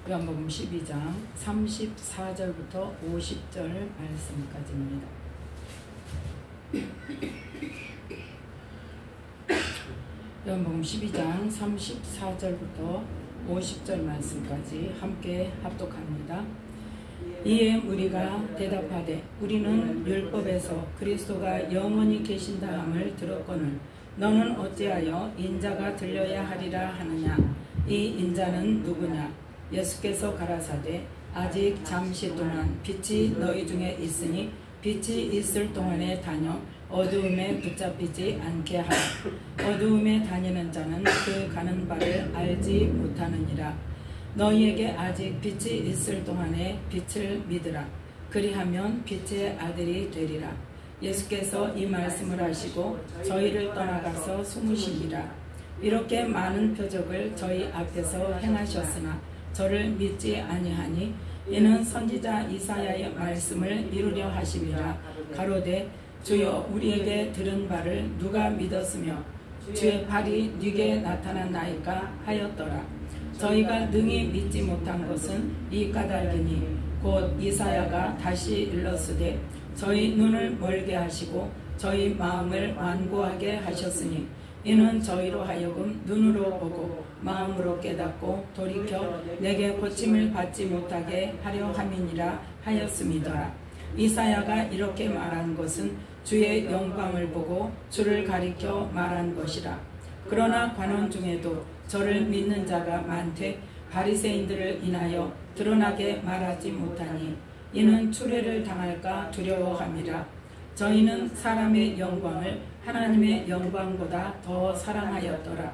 요한복음 12장 34절부터 50절 말씀까지입니다. 요한복음 12장 34절부터 50절 말씀까지 함께 합독합니다. 이에 우리가 대답하되 우리는 율법에서 그리스도가 영원히 계신다 함을 들었거늘 너는 어찌하여 인자가 들려야 하리라 하느냐. 이 인자는 누구냐. 예수께서 가라사대 아직 잠시 동안 빛이 너희 중에 있으니 빛이 있을 동안에 다녀 어두움에 붙잡히지 않게 하라. 어두움에 다니는 자는 그 가는 바를 알지 못하느니라. 너희에게 아직 빛이 있을 동안에 빛을 믿으라. 그리하면 빛의 아들이 되리라. 예수께서 이 말씀을 하시고 저희를 떠나가서 숨으시니라. 이렇게 많은 표적을 저희 앞에서 행하셨으나 저를 믿지 아니하니 이는 선지자 이사야의 말씀을 이루려 하심이라. 가로되 주여 우리에게 들은 바를 누가 믿었으며 주의 팔이 네게 나타났나이까 하였더라. 저희가 능히 믿지 못한 것은 이 까닭이니 곧 이사야가 다시 일렀으되 저희 눈을 멀게 하시고 저희 마음을 완고하게 하셨으니 이는 저희로 하여금 눈으로 보고 마음으로 깨닫고 돌이켜 내게 고침을 받지 못하게 하려 함이니라 하였음이더라. 이사야가 이렇게 말한 것은 주의 영광을 보고 주를 가리켜 말한 것이라. 그러나 관원 중에도 저를 믿는 자가 많되 바리새인들을 인하여 드러나게 말하지 못하니 이는 추례를 당할까 두려워함이라. 저희는 사람의 영광을 하나님의 영광보다 더 사랑하였더라.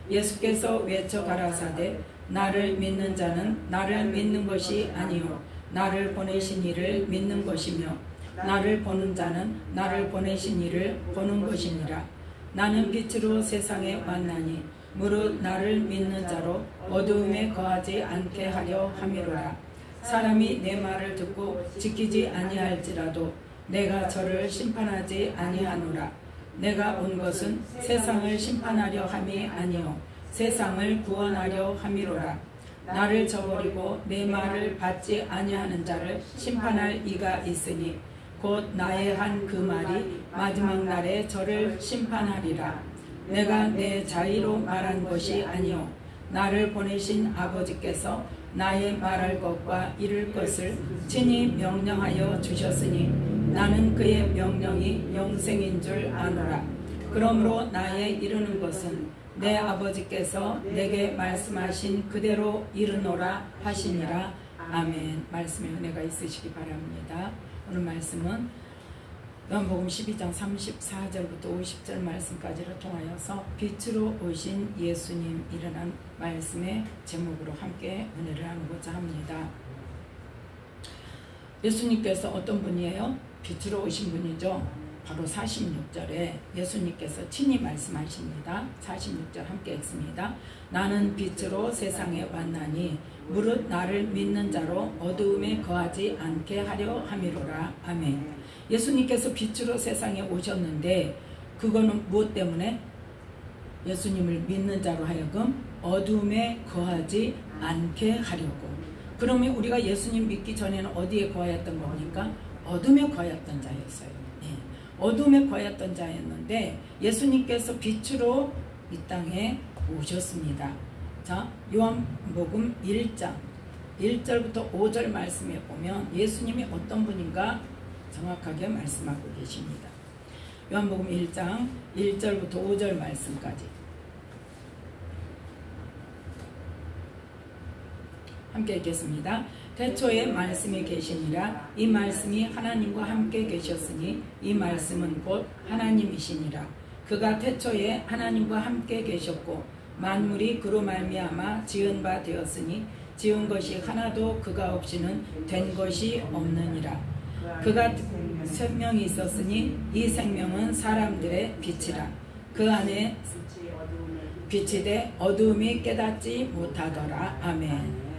예수께서 외쳐 가라사대 나를 믿는 자는 나를 믿는 것이 아니요 나를 보내신 이를 믿는 것이며 나를 보는 자는 나를 보내신 이를 보는 것이니라. 나는 빛으로 세상에 왔나니 무릇 나를 믿는 자로 어두움에 거하지 않게 하려 함이로라. 사람이 내 말을 듣고 지키지 아니할지라도 내가 저를 심판하지 아니하노라. 내가 온 것은 세상을 심판하려 함이 아니요 세상을 구원하려 함이로라. 나를 저버리고 내 말을 받지 아니하는 자를 심판할 이가 있으니 곧 나의 한 그 말이 마지막 날에 저를 심판하리라. 내가 내 자의로 말한 것이 아니요 나를 보내신 아버지께서 나의 말할 것과 이룰 것을 친히 명령하여 주셨으니 나는 그의 명령이 영생인 줄 아노라. 그러므로 나의 이루는 것은 내 아버지께서 내게 말씀하신 그대로 이르노라 하시니라. 아멘. 말씀에 은혜가 있으시기 바랍니다. 오늘 말씀은 요한복음 12장 34절부터 50절 말씀까지를 통하여서 빛으로 오신 예수님 일어난 말씀의 제목으로 함께 은혜를 나누고자 합니다. 예수님께서 어떤 분이에요? 빛으로 오신 분이죠. 바로 46절에 예수님께서 친히 말씀하십니다. 46절 함께 읽습니다. 나는 빛으로 세상에 왔나니 무릇 나를 믿는 자로 어두움에 거하지 않게 하려 함이로라. 아멘. 예수님께서 빛으로 세상에 오셨는데 그거는 무엇 때문에? 예수님을 믿는 자로 하여금 어두움에 거하지 않게 하려고. 그러면 우리가 예수님 믿기 전에는 어디에 거하였던 겁니까? 어둠에 거하였던 자였어요. 네. 어둠에 거하였던 자였는데 예수님께서 빛으로 이 땅에 오셨습니다. 자, 요한복음 1장 1절부터 5절 말씀에 보면 예수님이 어떤 분인가 정확하게 말씀하고 계십니다. 요한복음 1장 1절부터 5절 말씀까지 함께 읽겠습니다. 태초에 말씀이 계시니라. 이 말씀이 하나님과 함께 계셨으니 이 말씀은 곧 하나님이시니라. 그가 태초에 하나님과 함께 계셨고 만물이 그로 말미암아 지은 바 되었으니 지은 것이 하나도 그가 없이는 된 것이 없느니라. 그가 생명이 있었으니 이 생명은 사람들의 빛이라. 그 안에 빛이 돼 어두움이 깨닫지 못하더라. 아멘.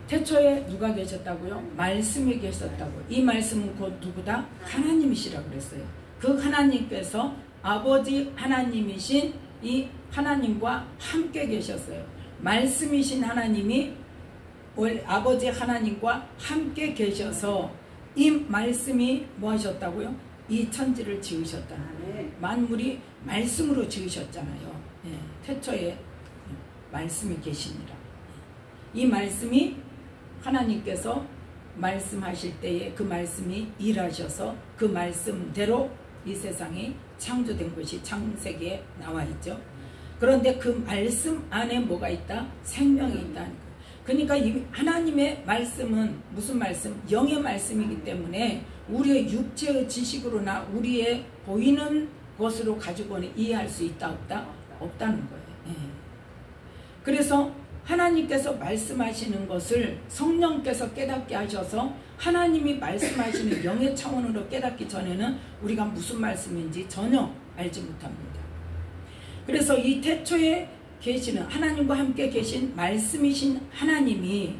태초에 누가 계셨다고요? 말씀이 계셨다고. 이 말씀은 곧 누구다? 하나님이시라고 그랬어요. 그 하나님께서 아버지 하나님이신 이 하나님과 함께 계셨어요. 말씀이신 하나님이 아버지 하나님과 함께 계셔서 이 말씀이 뭐 하셨다고요? 이 천지를 지으셨다는 거예요. 만물이 말씀으로 지으셨잖아요. 태초에 말씀이 계시니라. 이 말씀이 하나님께서 말씀하실 때에 그 말씀이 일하셔서 그 말씀대로 이 세상이 창조된 것이 창세기에 나와 있죠. 그런데 그 말씀 안에 뭐가 있다? 생명이 있다는 거예요. 그러니까 이 하나님의 말씀은 무슨 말씀? 영의 말씀이기 때문에 우리의 육체의 지식으로나 우리의 보이는 것으로 가지고는 이해할 수 있다 없다? 없다는 거예요. 그래서 하나님께서 말씀하시는 것을 성령께서 깨닫게 하셔서 하나님이 말씀하시는 영의 차원으로 깨닫기 전에는 우리가 무슨 말씀인지 전혀 알지 못합니다. 그래서 이 태초에 계시는 하나님과 함께 계신 말씀이신 하나님이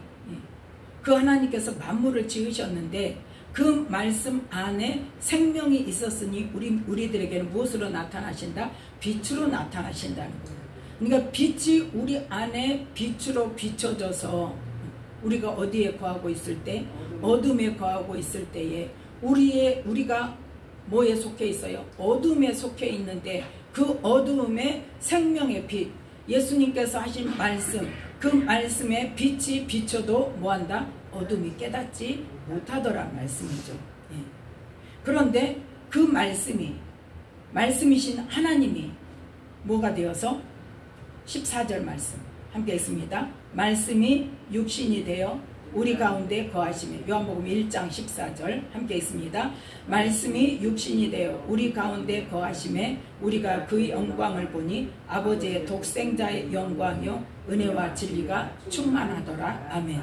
그 하나님께서 만물을 지으셨는데 그 말씀 안에 생명이 있었으니 우리들에게는 무엇으로 나타나신다? 빛으로 나타나신다는 거예요. 그러니까 빛이 우리 안에 빛으로 비춰져서 우리가 어디에 거하고 있을 때? 어둠에 거하고 있을 때에 우리가 뭐에 속해 있어요? 어둠에 속해 있는데 그 어두움에 생명의 빛, 예수님께서 하신 말씀, 그 말씀에 빛이 비춰도 뭐한다? 어둠이 깨닫지 못하더라 말씀이죠. 그런데 그 말씀이신 하나님이 뭐가 되어서 14절 말씀 함께 있습니다. 말씀이 육신이 되어 우리 가운데 거하시며 요한복음 1장 14절 함께 있습니다. 말씀이 육신이 되어 우리 가운데 거하시며 우리가 그의 영광을 보니 아버지의 독생자의 영광이요 은혜와 진리가 충만하더라. 아멘.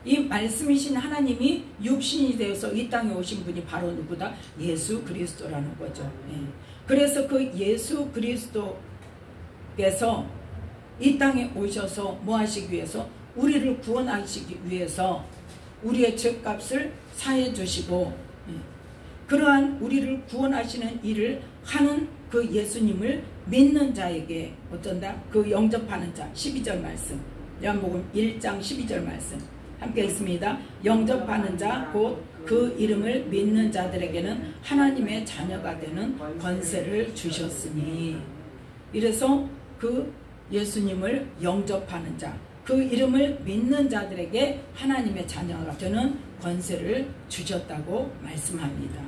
이 말씀이신 하나님이 육신이 되어서 이 땅에 오신 분이 바로 누구다? 예수 그리스도라는 거죠. 그래서 그 예수 그리스도께서 이 땅에 오셔서 뭐 하시기 위해서? 우리를 구원하시기 위해서 우리의 죄값을 사해 주시고 그러한 우리를 구원하시는 일을 하는 그 예수님을 믿는 자에게 어쩐다? 그 영접하는 자 12절 말씀 요한복음 1장 12절 말씀 함께 있습니다. 영접하는 자 곧 그 이름을 믿는 자들에게는 하나님의 자녀가 되는 권세를 주셨으니 이래서 그 예수님을 영접하는 자 그 이름을 믿는 자들에게 하나님의 자녀가 되는 권세를 주셨다고 말씀합니다.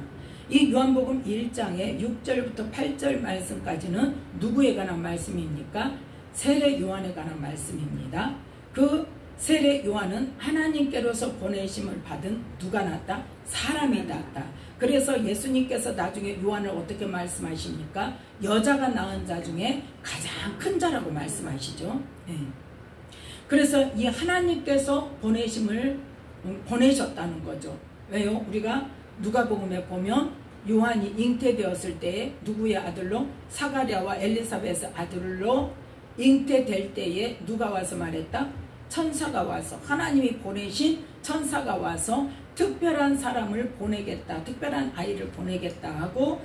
이 요한복음 1장의 6절부터 8절 말씀까지는 누구에 관한 말씀입니까? 세례 요한에 관한 말씀입니다. 그 세례 요한은 하나님께로서 보내심을 받은 누가 낳았다? 사람이 낳았다. 그래서 예수님께서 나중에 요한을 어떻게 말씀하십니까? 여자가 낳은 자 중에 가장 큰 자라고 말씀하시죠. 그래서 이 하나님께서 보내셨다는 거죠. 왜요? 우리가 누가복음에 보면 요한이 잉태되었을 때에 누구의 아들로? 사가랴와 엘리사벳의 아들로 잉태될 때에 누가 와서 말했다? 천사가 와서 하나님이 보내신 천사가 와서 특별한 사람을 보내겠다, 특별한 아이를 보내겠다 하고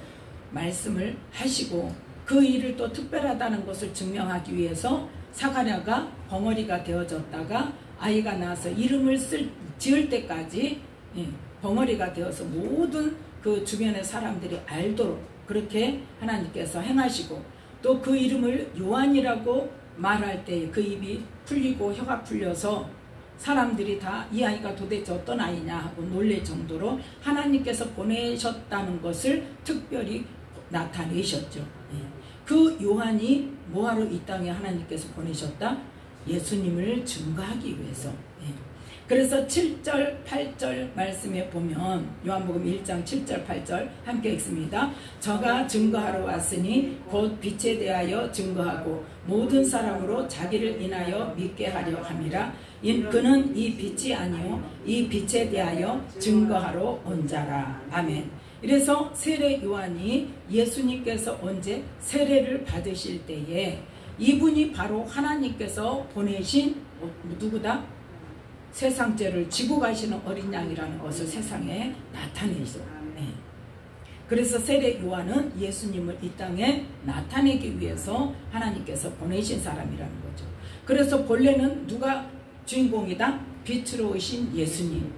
말씀을 하시고 그 일을 또 특별하다는 것을 증명하기 위해서 사가랴가 벙어리가 되어졌다가 아이가 나서 이름을 지을 때까지 벙어리가 되어서 모든 그 주변의 사람들이 알도록 그렇게 하나님께서 행하시고 또 그 이름을 요한이라고 말할 때 그 입이 풀리고 혀가 풀려서 사람들이 다 이 아이가 도대체 어떤 아이냐 하고 놀랄 정도로 하나님께서 보내셨다는 것을 특별히 나타내셨죠. 그 요한이 뭐하러 이 땅에 하나님께서 보내셨다? 예수님을 증거하기 위해서. 그래서 7절 8절 말씀에 보면 요한복음 1장 7절 8절 함께 읽습니다. 저가 증거하러 왔으니 곧 빛에 대하여 증거하고 모든 사람으로 자기를 인하여 믿게 하려 함이라. 그는 이 빛이 아니요 이 빛에 대하여 증거하러 온 자라. 아멘. 그래서 세례 요한이 예수님께서 언제 세례를 받으실 때에 이분이 바로 하나님께서 보내신 누구다? 세상 죄를 지고 가시는 어린 양이라는 것을 세상에 나타내죠. 그래서 세례 요한은 예수님을 이 땅에 나타내기 위해서 하나님께서 보내신 사람이라는 거죠. 그래서 본래는 누가 주인공이다? 빛으로 오신 예수님,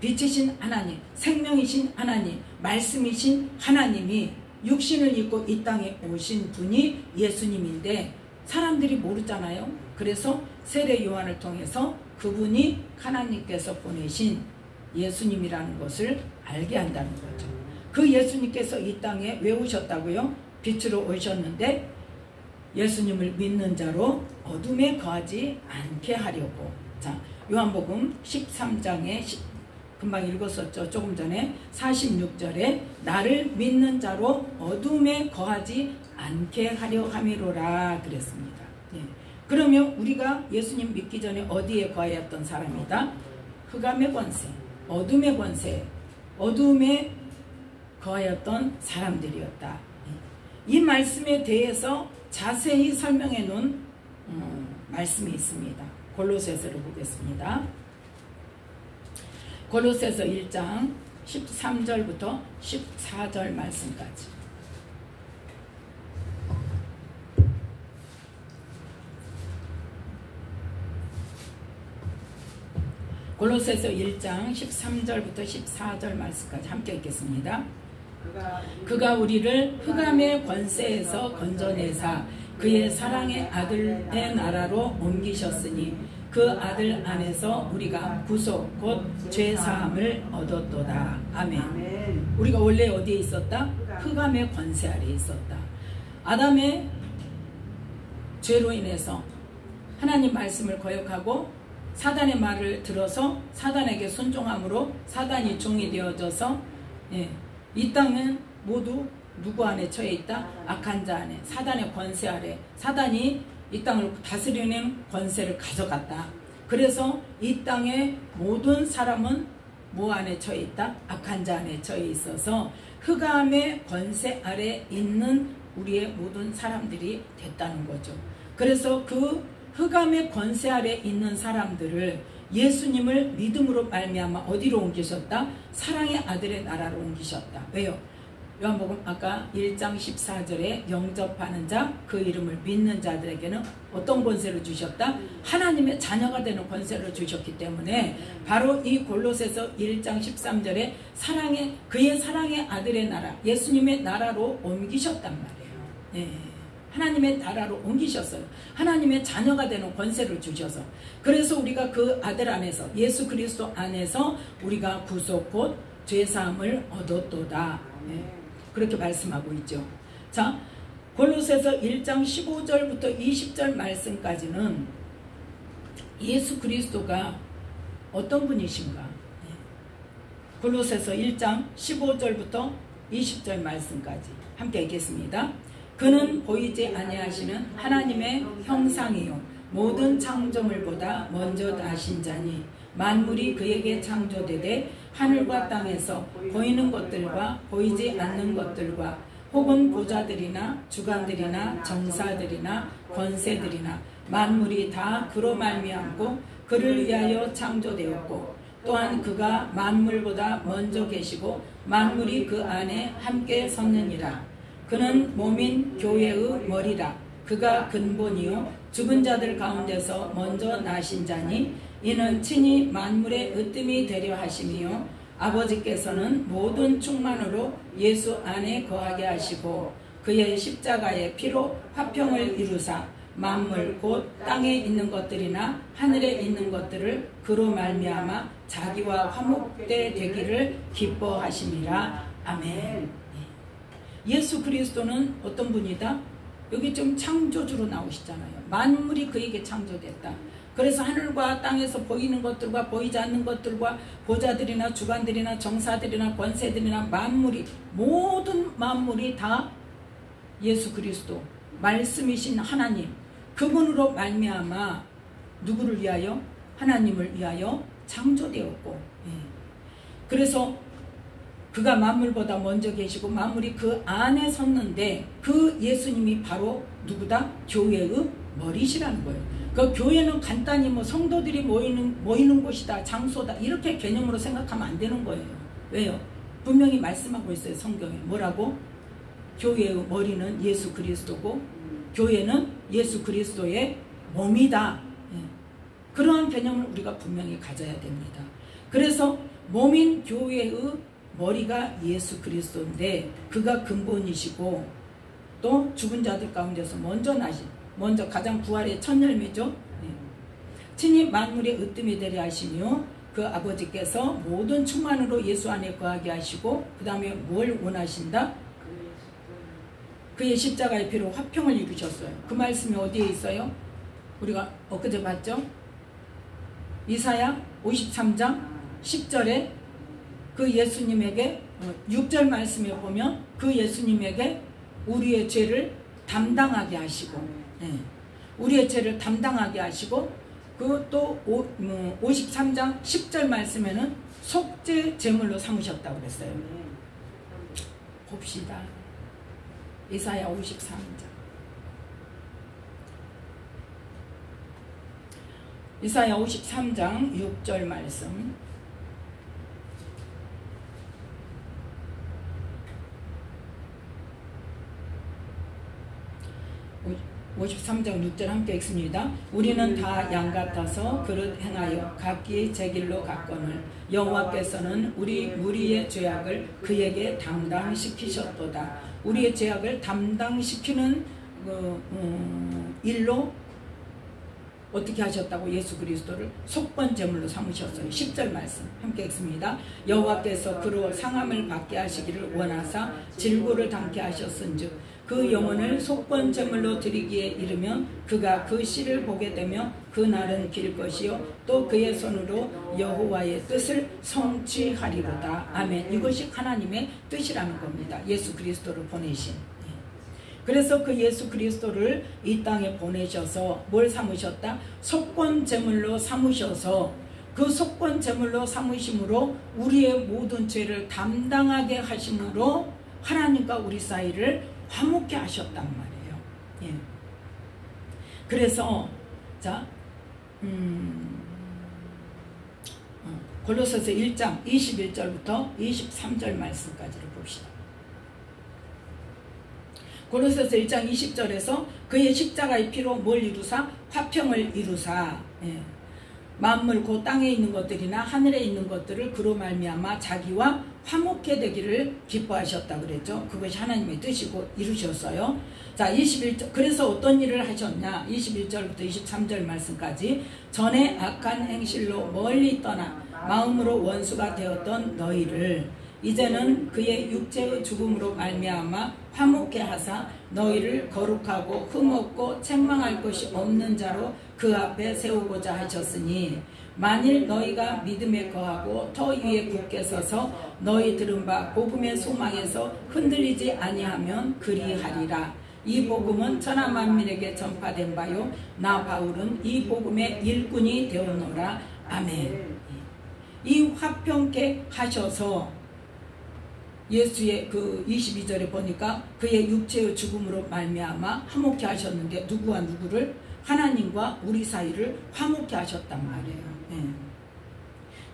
빛이신 하나님, 생명이신 하나님, 말씀이신 하나님이 육신을 입고 이 땅에 오신 분이 예수님인데 사람들이 모르잖아요. 그래서 세례 요한을 통해서 그분이 하나님께서 보내신 예수님이라는 것을 알게 한다는 거죠. 그 예수님께서 이 땅에 왜 오셨다고요? 빛으로 오셨는데 예수님을 믿는 자로 어둠에 거하지 않게 하려고. 자, 요한복음 13장에 금방 읽었었죠. 조금 전에 46절에 나를 믿는 자로 어둠에 거하지 않게 하려 함이로라 그랬습니다. 예. 그러면 우리가 예수님 믿기 전에 어디에 거하였던 사람이다? 흑암의 권세, 어둠의 권세, 어둠에 거하였던 사람들이었다. 이 말씀에 대해서 자세히 설명해 놓은 말씀이 있습니다. 골로새서를 보겠습니다. 골로새서 1장 13절부터 14절 말씀까지. 골로새서 1장 13절부터 14절 말씀까지 함께 읽겠습니다. 그가 우리를 흑암의 권세에서 건져내사 그의 사랑의 아들의 나라로 옮기셨으니 그 아들 안에서 우리가 구속 곧 죄사함을 얻었도다. 아멘. 우리가 원래 어디에 있었다? 흑암의 권세 아래에 있었다. 아담의 죄로 인해서 하나님 말씀을 거역하고 사단의 말을 들어서 사단에게 순종함으로 사단이 종이 되어져서 이 땅은 모두 누구 안에 처해 있다? 악한 자 안에, 사단의 권세 아래. 사단이 이 땅을 다스리는 권세를 가져갔다. 그래서 이 땅의 모든 사람은 뭐 안에 처해 있다? 악한 자 안에 처해 있어서 흑암의 권세 아래 있는 우리의 모든 사람들이 됐다는 거죠. 그래서 그 흑암의 권세 아래 있는 사람들을 예수님을 믿음으로 말미암아 어디로 옮기셨다? 사랑의 아들의 나라로 옮기셨다. 왜요? 요한복음 아까 1장 14절에 영접하는 자, 그 이름을 믿는 자들에게는 어떤 권세를 주셨다? 하나님의 자녀가 되는 권세를 주셨기 때문에 바로 이 골로새서 1장 13절에 그의 사랑의 아들의 나라, 예수님의 나라로 옮기셨단 말이에요. 하나님의 나라로 옮기셨어요. 하나님의 자녀가 되는 권세를 주셔서. 그래서 우리가 그 아들 안에서, 예수 그리스도 안에서 우리가 구속 곧 죄사함을 얻었도다. 그렇게 말씀하고 있죠. 자, 골로새서 1장 15절부터 20절 말씀까지는 예수 그리스도가 어떤 분이신가? 골로새서 1장 15절부터 20절 말씀까지 함께 읽겠습니다. 그는 보이지 아니하시는 하나님의 형상이요 모든 창조물보다 먼저 나신 자니 만물이 그에게 창조되되 하늘과 땅에서 보이는 것들과 보이지 않는 것들과 혹은 보좌들이나 주관들이나 정사들이나 권세들이나 만물이 다 그로 말미암고 그를 위하여 창조되었고 또한 그가 만물보다 먼저 계시고 만물이 그 안에 함께 섰느니라. 그는 몸인 교회의 머리라. 그가 근본이요 죽은 자들 가운데서 먼저 나신 자니 이는 친히 만물의 으뜸이 되려 하심이요 아버지께서는 모든 충만으로 예수 안에 거하게 하시고 그의 십자가의 피로 화평을 이루사 만물 곧 땅에 있는 것들이나 하늘에 있는 것들을 그로 말미암아 자기와 화목되 되기를 기뻐하심이라. 아멘. 예수 그리스도는 어떤 분이다? 여기 좀 창조주로 나오시잖아요. 만물이 그에게 창조됐다. 그래서 하늘과 땅에서 보이는 것들과 보이지 않는 것들과 보좌들이나 주관들이나 정사들이나 권세들이나 만물이 모든 만물이 다 예수 그리스도 말씀이신 하나님 그분으로 말미암아 누구를 위하여? 하나님을 위하여 창조되었고 그래서 그가 만물보다 먼저 계시고 만물이 그 안에 섰는데 그 예수님이 바로 누구다? 교회의 머리시라는 거예요. 그 교회는 간단히 뭐 성도들이 모이는 곳이다, 장소다 이렇게 개념으로 생각하면 안 되는 거예요. 왜요? 분명히 말씀하고 있어요. 성경에 뭐라고? 교회의 머리는 예수 그리스도고 교회는 예수 그리스도의 몸이다. 그러한 개념을 우리가 분명히 가져야 됩니다. 그래서 몸인 교회의 머리가 예수 그리스도인데 그가 근본이시고 또 죽은 자들 가운데서 먼저 가장 부활의 첫 열매죠. 친히 만물의 으뜸이 되려 하시며 그 아버지께서 모든 충만으로 예수 안에 거하게 하시고 그 다음에 뭘 원하신다? 그의 십자가의 피로 화평을 이루셨어요. 그 말씀이 어디에 있어요? 우리가 엊그제 봤죠? 이사야 53장 10절에 그 예수님에게 6절 말씀에 보면 그 예수님에게 우리의 죄를 담당하게 하시고 우리의 죄를 담당하게 하시고 그 또 53장 10절 말씀에는 속죄 제물로 삼으셨다고 그랬어요. 봅시다. 이사야 53장. 이사야 53장 6절 말씀. 53장 6절 함께 읽습니다. 우리는 다 양 같아서 그릇 행하여 각기 제 길로 갔거늘 여호와께서는 우리 무리의 죄악을 그에게 담당시키셨도다. 우리의 죄악을 담당시키는 일로 어떻게 하셨다고? 예수 그리스도를 속번제물로 삼으셨어요. 10절 말씀 함께 읽습니다. 여호와께서 그로 상함을 받게 하시기를 원하사 질고를 담게 하셨은즉 그 영혼을 속번제물로 드리기에 이르면 그가 그 씨를 보게 되며 그 날은 길 것이요 또 그의 손으로 여호와의 뜻을 성취하리로다. 아멘. 이것이 하나님의 뜻이라는 겁니다. 예수 그리스도를 보내신. 그래서 그 예수 그리스도를 이 땅에 보내셔서 뭘 삼으셨다? 속건제물로 삼으셔서 그 속건제물로 삼으심으로 우리의 모든 죄를 담당하게 하심으로 하나님과 우리 사이를 화목케 하셨단 말이에요. 예. 그래서 자 골로새서 1장 21절부터 23절 말씀까지를 봅시다. 골로새서 1장 20절에서 그의 십자가의 피로 뭘 이루사? 화평을 이루사. 예. 만물 곧 땅에 있는 것들이나 하늘에 있는 것들을 그로 말미암아 자기와 화목케 되기를 기뻐하셨다 그랬죠. 그것이 하나님의 뜻이고 이루셨어요. 자, 21절. 그래서 어떤 일을 하셨냐? 21절부터 23절 말씀까지 전에 악한 행실로 멀리 떠나 마음으로 원수가 되었던 너희를 이제는 그의 육체의 죽음으로 말미암아 화목케 하사 너희를 거룩하고 흠없고 책망할 것이 없는 자로 그 앞에 세우고자 하셨으니 만일 너희가 믿음에 거하고 터 위에 굳게 서서 너희 들은 바 복음의 소망에서 흔들리지 아니하면 그리하리라. 이 복음은 천하 만민에게 전파된 바요 나 바울은 이 복음의 일꾼이 되었노라. 아멘. 이 화평케 하셔서 예수의 그 22절에 보니까 그의 육체의 죽음으로 말미암아 화목케 하셨는데 누구와 누구를? 하나님과 우리 사이를 화목케 하셨단 말이에요. 네.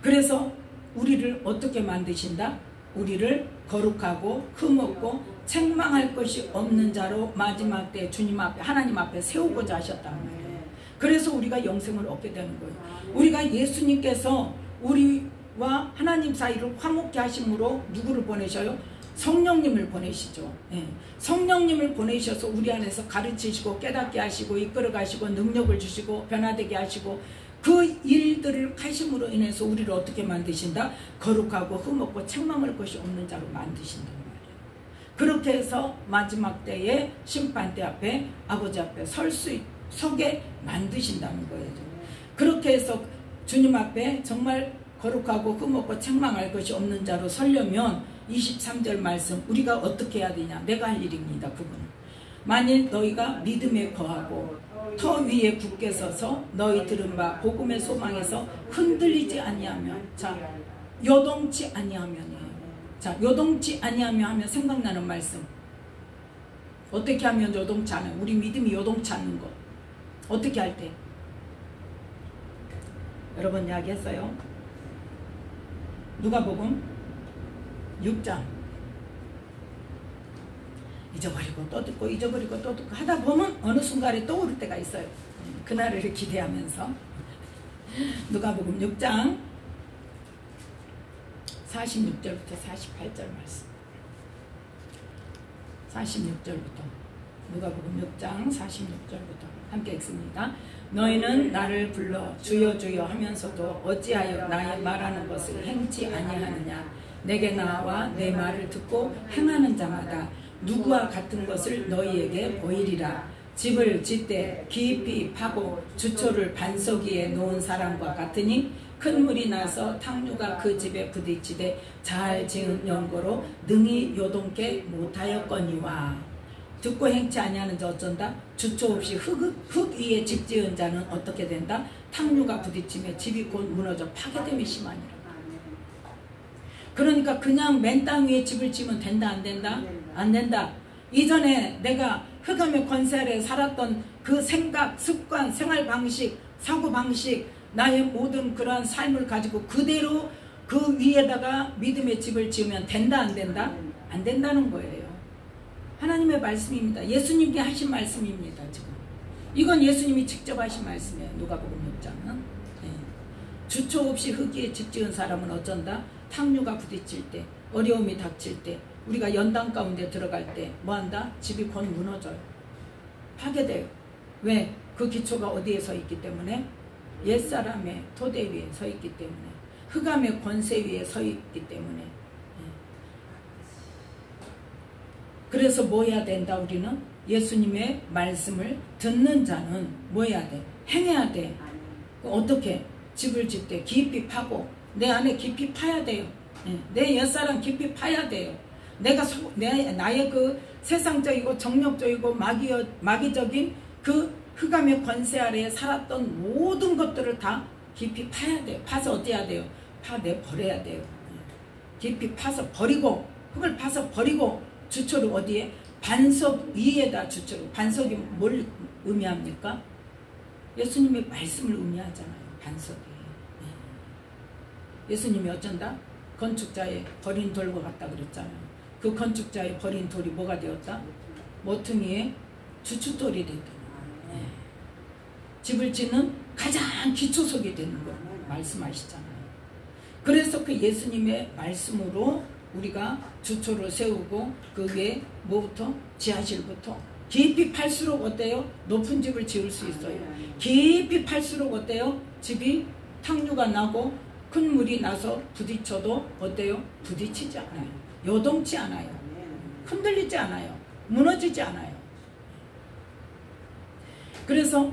그래서 우리를 어떻게 만드신다? 우리를 거룩하고 흠없고 책망할 것이 없는 자로 마지막 때 주님 앞에 하나님 앞에 세우고자 하셨단 말이에요. 그래서 우리가 영생을 얻게 되는 거예요. 우리가 예수님께서 우리와 하나님 사이를 화목케 하심으로 누구를 보내셔요? 성령님을 보내시죠. 예. 성령님을 보내셔서 우리 안에서 가르치시고 깨닫게 하시고 이끌어 가시고 능력을 주시고 변화되게 하시고 그 일들을 하심으로 인해서 우리를 어떻게 만드신다? 거룩하고 흠없고 책망할 것이 없는 자로 만드신단 말이에요. 그렇게 해서 마지막 때에 심판대 앞에 아버지 앞에 서게 만드신다는 거예요. 그렇게 해서 주님 앞에 정말 거룩하고 흠없고 책망할 것이 없는 자로 서려면 23절 말씀 우리가 어떻게 해야 되냐? 내가 할 일입니다. 그분은 만일 너희가 믿음에 거하고 터 위에 굳게 서서 너희 들은 바 복음의 소망에서 흔들리지 아니하면, 자 요동치 아니하면이에요. 자 요동치 아니하면 하면 생각나는 말씀 어떻게 하면 요동치 않아요? 우리 믿음이 요동치 않는 것 어떻게 할 때? 여러분 이야기했어요. 누가복음 6장 잊어버리고 또 듣고 잊어버리고 또 듣고 하다 보면 어느 순간에 떠오를 때가 있어요. 그날을 기대하면서 누가복음 6장 46절부터 48절 말씀. 46절부터 누가복음 6장 46절부터 함께 읽습니다. 너희는 나를 불러 주여 주여 하면서도 어찌하여 나의 말하는 것을 행치 아니하느냐. 내게 나와 내 말을 듣고 행하는 자마다 누구와 같은 것을 너희에게 보이리라. 집을 짓되 깊이 파고 주초를 반석 위에 놓은 사람과 같으니 큰 물이 나서 탕류가 그 집에 부딪히되 잘 지은 연고로 능히 요동케 못하였거니와. 듣고 행치 아니하는 자 어쩐다. 주초 없이 흙 위에 집 지은 자는 어떻게 된다. 탕류가 부딪히며 집이 곧 무너져 파괴됨이 심하니라. 그러니까 그냥 맨 땅 위에 집을 지으면 된다 안 된다? 안 된다. 이전에 내가 흑암의 권세 아래 살았던 그 생각, 습관, 생활 방식, 사고 방식, 나의 모든 그러한 삶을 가지고 그대로 그 위에다가 믿음의 집을 지으면 된다 안 된다? 안 된다는 거예요. 하나님의 말씀입니다. 예수님께 하신 말씀입니다. 지금 이건 예수님이 직접 하신 말씀이에요. 누가복음 6장은 네. 주초 없이 흙 위에 집 지은 사람은 어쩐다? 탕류가 부딪힐 때, 어려움이 닥칠 때, 우리가 연단 가운데 들어갈 때 뭐한다? 집이 곧 무너져요. 파괴돼요. 왜? 그 기초가 어디에 서 있기 때문에? 옛사람의 토대 위에 서 있기 때문에, 흑암의 권세 위에 서 있기 때문에. 그래서 뭐 해야 된다? 우리는 예수님의 말씀을 듣는 자는 뭐 해야 돼? 행해야 돼. 어떻게? 집을 짓되 깊이 파고 내 안에 깊이 파야 돼요. 내 옛사람 깊이 파야 돼요. 나의 그 세상적이고 정력적이고 마귀적인 그 흑암의 권세 아래에 살았던 모든 것들을 다 깊이 파야 돼요. 파서 어떻게 해야 돼요? 파내버려야 돼요. 깊이 파서 버리고, 흙을 파서 버리고, 주초를 어디에? 반석 위에다 주초를. 반석이 뭘 의미합니까? 예수님의 말씀을 의미하잖아요. 반석이. 예수님이 어쩐다? 건축자의 버린 돌과 같다 그랬잖아요. 그 건축자의 버린 돌이 뭐가 되었다? 모퉁이의 주춧돌이 됐다. 집을 짓는 가장 기초석이 되는 거 말씀하시잖아요. 그래서 그 예수님의 말씀으로 우리가 주초를 세우고 그 위에 뭐부터? 지하실부터 깊이 팔수록 어때요? 높은 집을 지을 수 있어요. 깊이 팔수록 어때요? 집이 탕류가 나고 큰 물이 나서 부딪혀도 어때요? 부딪히지 않아요. 요동치 않아요. 흔들리지 않아요. 무너지지 않아요. 그래서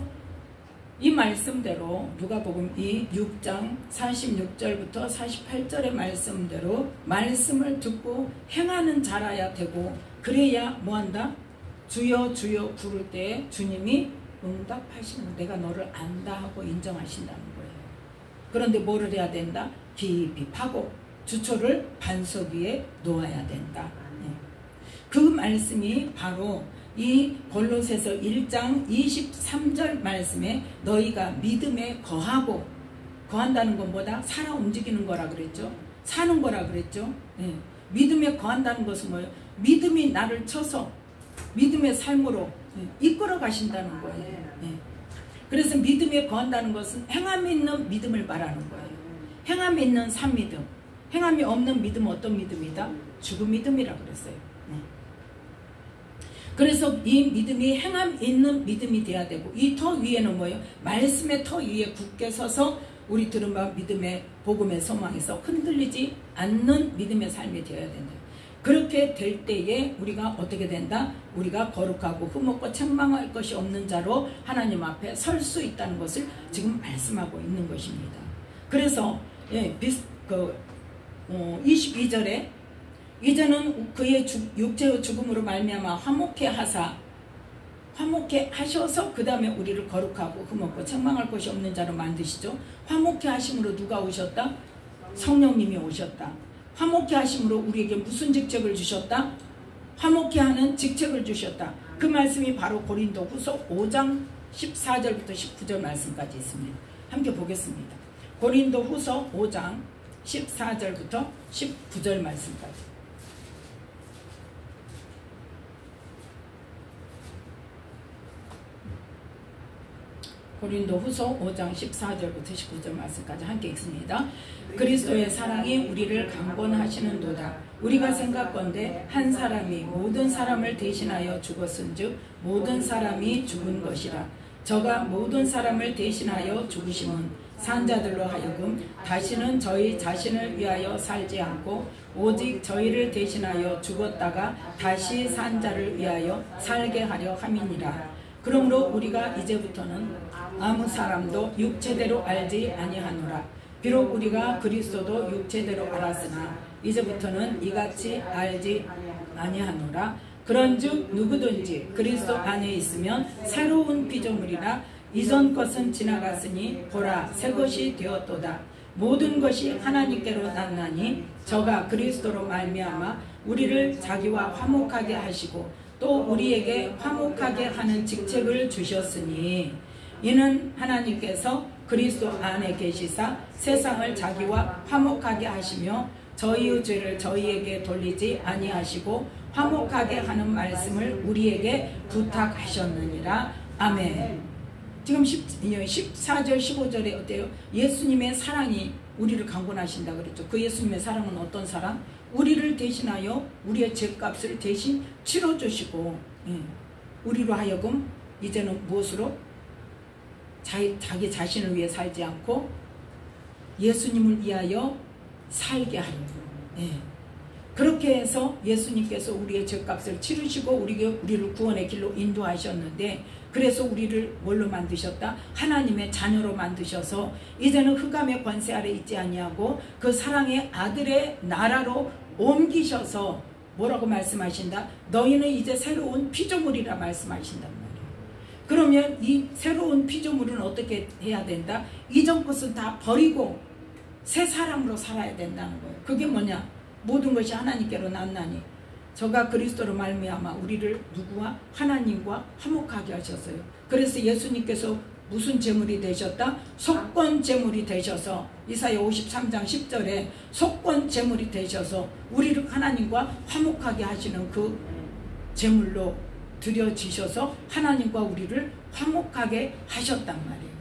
이 말씀대로 누가복음 이 6장 46절부터 48절의 말씀대로 말씀을 듣고 행하는 자라야 되고, 그래야 뭐한다? 주여 주여 부를 때에 주님이 응답하시는, 내가 너를 안다 하고 인정하신다는 거예요. 그런데 뭐를 해야 된다? 깊이 파고 주초를 반석 위에 놓아야 된다. 그 말씀이 바로 이 골로새서 1장 23절 말씀에 너희가 믿음에 거하고, 거한다는 건 뭐다? 살아 움직이는 거라 그랬죠. 사는 거라 그랬죠. 믿음에 거한다는 것은 뭐예요? 믿음이 나를 쳐서 믿음의 삶으로 이끌어 가신다는 거예요. 그래서 믿음에 거한다는 것은 행함이 있는 믿음을 말하는 거예요. 행함이 있는 산믿음. 행함이 없는 믿음은 어떤 믿음이다? 죽은 믿음이라 그랬어요. 그래서 이 믿음이 행함 있는 믿음이 돼야 되고, 이 터 위에는 뭐예요? 말씀의 터 위에 굳게 서서 우리 들은 바 믿음의 복음의 소망에서 흔들리지 않는 믿음의 삶이 되어야 된다. 그렇게 될 때에 우리가 어떻게 된다? 우리가 거룩하고 흠없고 책망할 것이 없는 자로 하나님 앞에 설 수 있다는 것을 지금 말씀하고 있는 것입니다. 그래서 22절에 이제는 그의 육체의 죽음으로 말미암아 화목해 하셔서 그 다음에 우리를 거룩하고 흠없고 책망할 것이 없는 자로 만드시죠. 화목해 하심으로 누가 오셨다? 성령님이 오셨다. 화목해 하심으로 우리에게 무슨 직책을 주셨다? 화목해 하는 직책을 주셨다. 그 말씀이 바로 고린도 후서 5장 14절부터 19절 말씀까지 있습니다. 함께 보겠습니다. 고린도 후서 5장 14절부터 19절 말씀까지. 고린도후서 5장 14절부터 19절 말씀까지 함께 읽습니다. 그리스도의 사랑이 우리를 강권하시는도다. 우리가 생각건대 한 사람이 모든 사람을 대신하여 죽었은즉 모든 사람이 죽은 것이라. 저가 모든 사람을 대신하여 죽으심은 산자들로 하여금 다시는 저희 자신을 위하여 살지 않고 오직 저희를 대신하여 죽었다가 다시 산자를 위하여 살게 하려 함이니라. 그러므로 우리가 이제부터는 아무 사람도 육체대로 알지 아니하노라. 비록 우리가 그리스도도 육체대로 알았으나 이제부터는 이같이 알지 아니하노라. 그런즉 누구든지 그리스도 안에 있으면 새로운 피조물이라. 이전 것은 지나갔으니 보라 새 것이 되었도다. 모든 것이 하나님께로 났나니 저가 그리스도로 말미암아 우리를 자기와 화목하게 하시고 또 우리에게 화목하게 하는 직책을 주셨으니 이는 하나님께서 그리스도 안에 계시사 세상을 자기와 화목하게 하시며 저희의 죄를 저희에게 돌리지 아니하시고 화목하게 하는 말씀을 우리에게 부탁하셨느니라. 아멘. 지금 14절 15절에 어때요? 예수님의 사랑이 우리를 강권하신다 그랬죠. 그 예수님의 사랑은 어떤 사랑? 우리를 대신하여 우리의 죄값을 대신 치러주시고 우리로 하여금 이제는 무엇으로? 자기 자신을 위해 살지 않고 예수님을 위하여 살게 하려고. 그렇게 해서 예수님께서 우리의 죄값을 치르시고 우리를 구원의 길로 인도하셨는데, 그래서 우리를 뭘로 만드셨다? 하나님의 자녀로 만드셔서 이제는 흑암의 권세 아래 있지 아니하고 그 사랑의 아들의 나라로 옮기셔서 뭐라고 말씀하신다? 너희는 이제 새로운 피조물이라 말씀하신단 말이에요. 그러면 이 새로운 피조물은 어떻게 해야 된다? 이전 것은 다 버리고 새 사람으로 살아야 된다는 거예요. 그게 뭐냐? 모든 것이 하나님께로 났나니 저가 그리스도로 말미암아 우리를 누구와? 하나님과 화목하게 하셨어요. 그래서 예수님께서 무슨 제물이 되셨다? 속건 제물이 되셔서 이사야 53장 10절에 속건 제물이 되셔서 우리를 하나님과 화목하게 하시는 그 제물로 드려지셔서 하나님과 우리를 화목하게 하셨단 말이에요.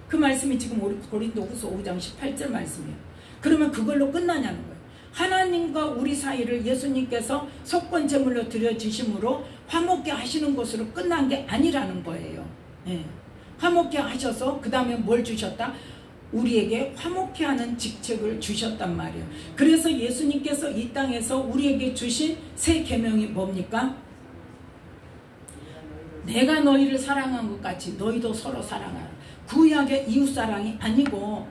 그 말씀이 지금 고린도후서 5장 18절 말씀이에요. 그러면 그걸로 끝나냐는 거예요. 하나님과 우리 사이를 예수님께서 속건 제물로 드려지심으로 화목케 하시는 것으로 끝난 게 아니라는 거예요. 화목케 하셔서 그 다음에 뭘 주셨다? 우리에게 화목케 하는 직책을 주셨단 말이에요. 그래서 예수님께서 이 땅에서 우리에게 주신 새 계명이 뭡니까? 내가 너희를 사랑한 것 같이 너희도 서로 사랑하라. 구약의 이웃사랑이 아니고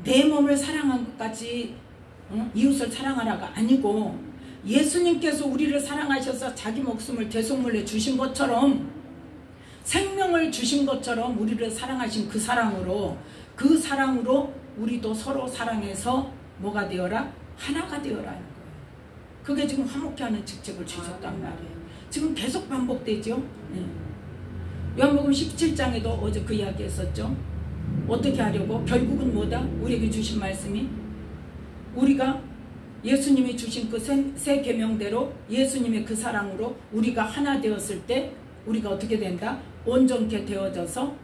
내 몸을 사랑한 것 같이 이웃을 사랑하라가 아니고 예수님께서 우리를 사랑하셔서 자기 목숨을 대속물로 주신 것처럼 생명을 주신 것처럼 우리를 사랑하신 그 사랑으로 우리도 서로 사랑해서 뭐가 되어라? 하나가 되어라는 거예요. 그게 지금 화목케 하는 직책을 주셨단 말이에요. 지금 계속 반복되죠. 요한복음 17장에도 어제 그 이야기 했었죠. 어떻게 하려고? 결국은 뭐다? 우리에게 주신 말씀이 우리가 예수님이 주신 그 새 계명대로 예수님의 그 사랑으로 우리가 하나 되었을 때 우리가 어떻게 된다? 온전케 되어져서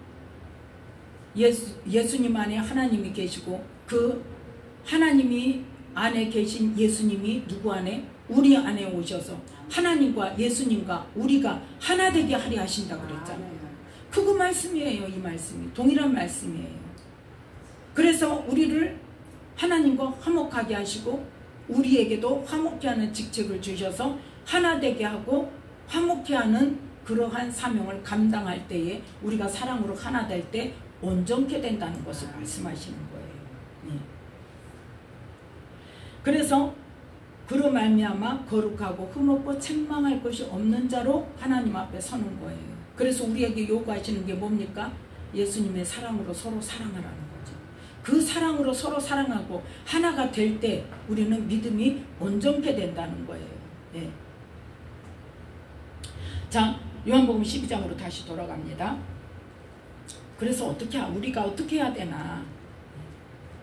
예수님 안에 하나님이 계시고 그 하나님이 안에 계신 예수님이 누구 안에? 우리 안에 오셔서 하나님과 예수님과 우리가 하나 되게 하려 하신다 그랬잖아요. 그거 말씀이에요. 이 말씀이 동일한 말씀이에요. 그래서 우리를 하나님과 화목하게 하시고 우리에게도 화목케 하는 직책을 주셔서 하나 되게 하고 화목케 하는 그러한 사명을 감당할 때에 우리가 사랑으로 하나 될 때 온전케 된다는 것을 말씀하시는 거예요. 그래서 그로 말미암아 거룩하고 흠없고 책망할 것이 없는 자로 하나님 앞에 서는 거예요. 그래서 우리에게 요구하시는 게 뭡니까? 예수님의 사랑으로 서로 사랑하라는 거죠. 그 사랑으로 서로 사랑하고 하나가 될 때 우리는 믿음이 온전케 된다는 거예요. 자, 요한복음 12장으로 다시 돌아갑니다. 그래서 우리가 어떻게 해야 되나?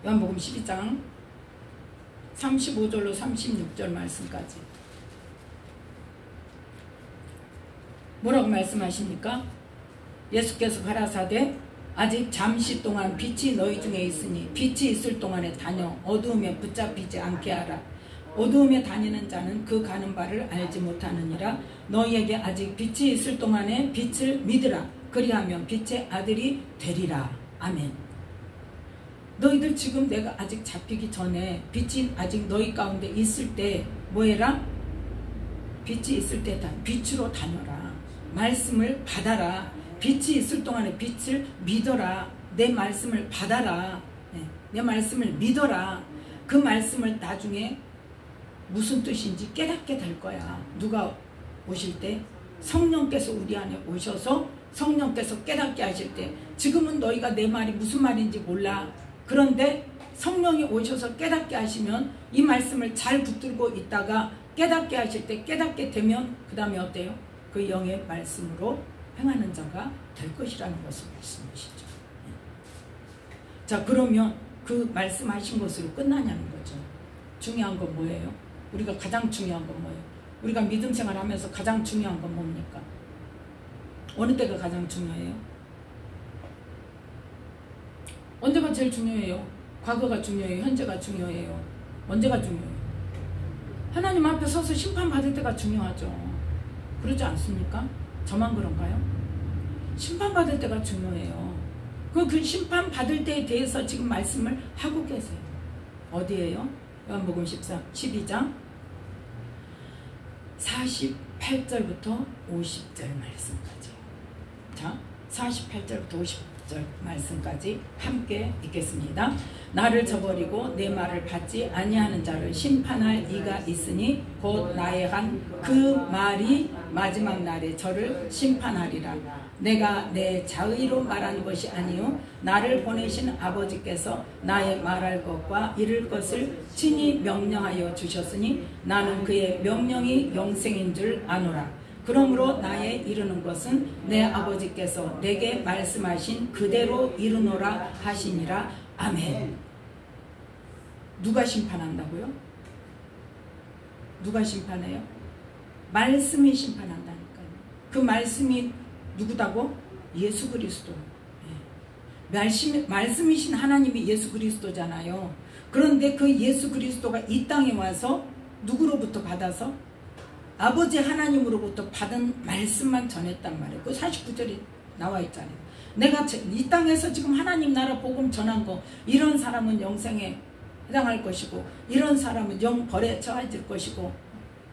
요한복음 12장 35절로 36절 말씀까지 뭐라고 말씀하십니까? 예수께서 가라사대 아직 잠시 동안 빛이 너희 중에 있으니 빛이 있을 동안에 다녀 어두움에 붙잡히지 않게 하라. 어두움에 다니는 자는 그 가는 바를 알지 못하느니라. 너희에게 아직 빛이 있을 동안에 빛을 믿으라. 그리하면 빛의 아들이 되리라. 아멘. 너희들 지금 내가 아직 잡히기 전에 빛이 아직 너희 가운데 있을 때 뭐해라? 빛이 있을 때 빛으로 다녀라. 말씀을 받아라. 빛이 있을 동안에 빛을 믿어라. 내 말씀을 받아라. 내 말씀을 믿어라. 그 말씀을 나중에 무슨 뜻인지 깨닫게 될 거야. 누가 오실 때? 성령께서 우리 안에 오셔서 성령께서 깨닫게 하실 때, 지금은 너희가 내 말이 무슨 말인지 몰라. 그런데 성령이 오셔서 깨닫게 하시면 이 말씀을 잘 붙들고 있다가 깨닫게 하실 때 깨닫게 되면 그 다음에 어때요? 그 영의 말씀으로 행하는 자가 될 것이라는 것을 말씀하시죠. 자, 그러면 그 말씀하신 것으로 끝나냐는 거죠. 중요한 건 뭐예요? 우리가 가장 중요한 건 뭐예요? 우리가 믿음 생활하면서 가장 중요한 건 뭡니까? 어느 때가 가장 중요해요? 언제가 제일 중요해요? 과거가 중요해요? 현재가 중요해요? 언제가 중요해요? 하나님 앞에 서서 심판받을 때가 중요하죠. 그러지 않습니까? 저만 그런가요? 심판받을 때가 중요해요. 그 심판받을 때에 대해서 지금 말씀을 하고 계세요. 어디에요? 요한복음 12장 48절부터 50절 말씀까지. 자, 48절부터 50절 말씀까지 함께 읽겠습니다. 나를 저버리고 내 말을 받지 아니하는 자를 심판할 이가 있으니 곧 나의 한 그 말이 마지막 날에 저를 심판하리라. 내가 내 자의로 말하는 것이 아니요 나를 보내신 아버지께서 나의 말할 것과 이룰 것을 친히 명령하여 주셨으니 나는 그의 명령이 영생인 줄 아노라. 그러므로 나의 이루는 것은 내 아버지께서 내게 말씀하신 그대로 이루노라 하시니라. 아멘. 누가 심판한다고요? 누가 심판해요? 말씀이 심판한다니까요. 그 말씀이 누구다고? 예수 그리스도. 말씀이신 하나님이 예수 그리스도잖아요. 그런데 그 예수 그리스도가 이 땅에 와서 누구로부터 받아서? 아버지 하나님으로부터 받은 말씀만 전했단 말이에요. 그 49절이 나와 있잖아요. 내가 이 땅에서 지금 하나님 나라 복음 전한 거, 이런 사람은 영생에 해당할 것이고 이런 사람은 영벌에 처해질 것이고